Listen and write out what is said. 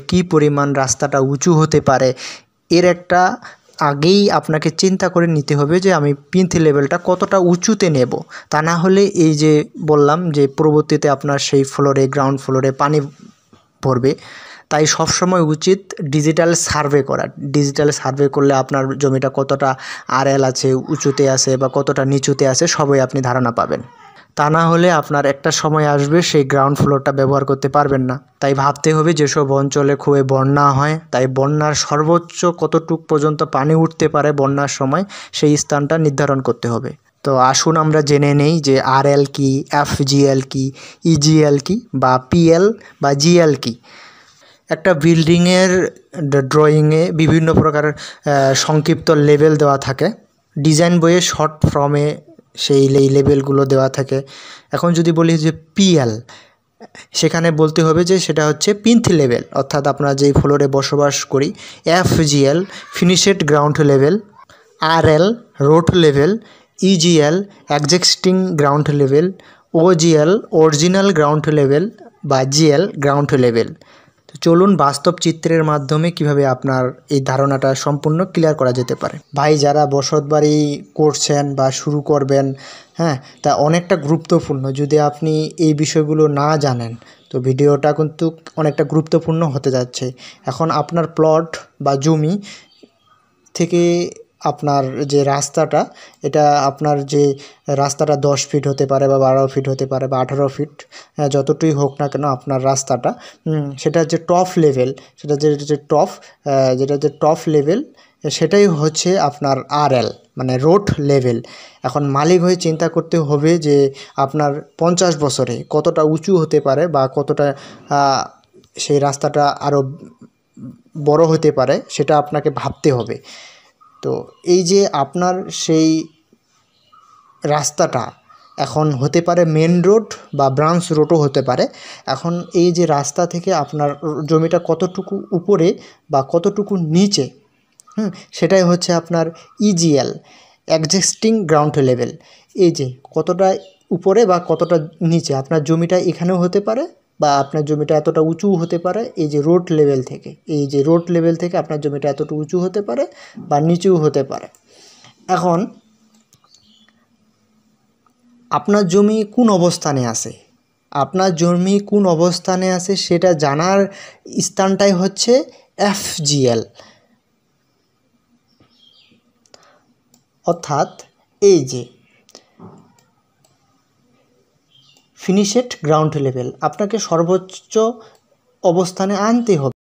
কি পরিমাণ রাস্তাটা উঁচু হতে পারে এর একটা আগেই আপনাকে চিন্তা করে নিতে হবে যে আমি পিন্থ লেভেলটা কতটা উঁচুতে নেব। তা না হলে এই যে বললাম যে পরবর্তীতে আপনার সেই ফ্লোরে গ্রাউন্ড ফ্লোরে পানি পড়বে। তাই সবসময় উচিত ডিজিটাল সার্ভে করা। ডিজিটাল সার্ভে করলে আপনার জমিটা কতটা আরএল আছে, উঁচুতে আছে বা কতটা নিচুতে আছে সবই আপনি ধারণা পাবেন। তা না হলে আপনার একটা সময় আসবে সেই গ্রাউন্ড ফ্লোরটা ব্যবহার করতে পারবেন না। তাই ভাবতে হবে যেসব অঞ্চলে খুবই বন্যা হয়, তাই বন্যার সর্বোচ্চ কতটুক পর্যন্ত পানি উঠতে পারে বন্যার সময় সেই স্থানটা নির্ধারণ করতে হবে। তো আসুন আমরা জেনে নেই যে আরএল কি, এফজিএল কি, ইজিএল কি বা পিএল বা জিএল কি। একটা বিল্ডিংয়ের ড্রয়িংয়ে বিভিন্ন প্রকার সংক্ষিপ্ত লেভেল দেওয়া থাকে। ডিজাইন বইয়ে শর্ট ফর্মে সেই লেভেলগুলো দেওয়া থাকে। এখন যদি বলি যে পিএল, সেখানে বলতে হবে যে সেটা হচ্ছে পিন্থ লেভেল, অর্থাৎ আমরা যেই ফ্লোরে বসবাস করি। FGL finished ground level, RL road level, EGL existing ground level, OGL original ground level বা জিএল গ্রাউন্ড লেভেল। তো চলুন বাস্তব চিত্রের মাধ্যমে কিভাবে আপনার এই ধারণাটা সম্পূর্ণ ক্লিয়ার করা যেতে পারে। ভাই, যারা বসতবাড়ি করছেন বা শুরু করবেন, হ্যাঁ, তা অনেকটা গুরুত্বপূর্ণ। যদি আপনি এই বিষয়গুলো না জানেন তো ভিডিওটা কিন্তু অনেকটা গুরুত্বপূর্ণ হতে যাচ্ছে। এখন আপনার প্লট বা জমি থেকে আপনার যে রাস্তাটা, এটা আপনার যে রাস্তাটা 10 ফিট হতে পারে বা 12 ফিট হতে পারে বা 18 ফিট, যতটুকুই হোক না কেন আপনার রাস্তাটা, সেটা যে টপ লেভেল, সেটা যেটা যে টপ লেভেল, সেটাই হচ্ছে আপনার আরএল মানে রোড লেভেল। এখন মালিক হয়ে চিন্তা করতে হবে যে আপনার 50 বছরে কতটা উঁচু হতে পারে বা কতটা সেই রাস্তাটা আরও বড় হতে পারে, সেটা আপনাকে ভাবতে হবে। তো এই যে আপনার সেই রাস্তাটা এখন হতে পারে মেন রোড বা ব্রাঞ্চ রোডও হতে পারে। এখন এই যে রাস্তা থেকে আপনার জমিটা কতটুকু উপরে বা কতটুকু নিচে, সেটাই হচ্ছে আপনার ইজিএল এক্সিস্টিং গ্রাউন্ড লেভেল। এই যে কতটা উপরে বা কতটা নিচে আপনার জমিটা এখানেও হতে পারে বা আপনার জমিটা এতটা উঁচু হতে পারে। এই যে রোড লেভেল থেকে, এই যে রোড লেভেল থেকে আপনার জমিটা এতটা উঁচু হতে পারে বা নিচুও হতে পারে। এখন আপনার জমি কোন অবস্থানে আছে, সেটা জানার স্থানটাই হচ্ছে এফজিএল, অর্থাৎ এই যে ফিনিশেড গ্রাউন্ড লেভেল আপনাকে সর্বোচ্চ অবস্থানে আনতে হবে।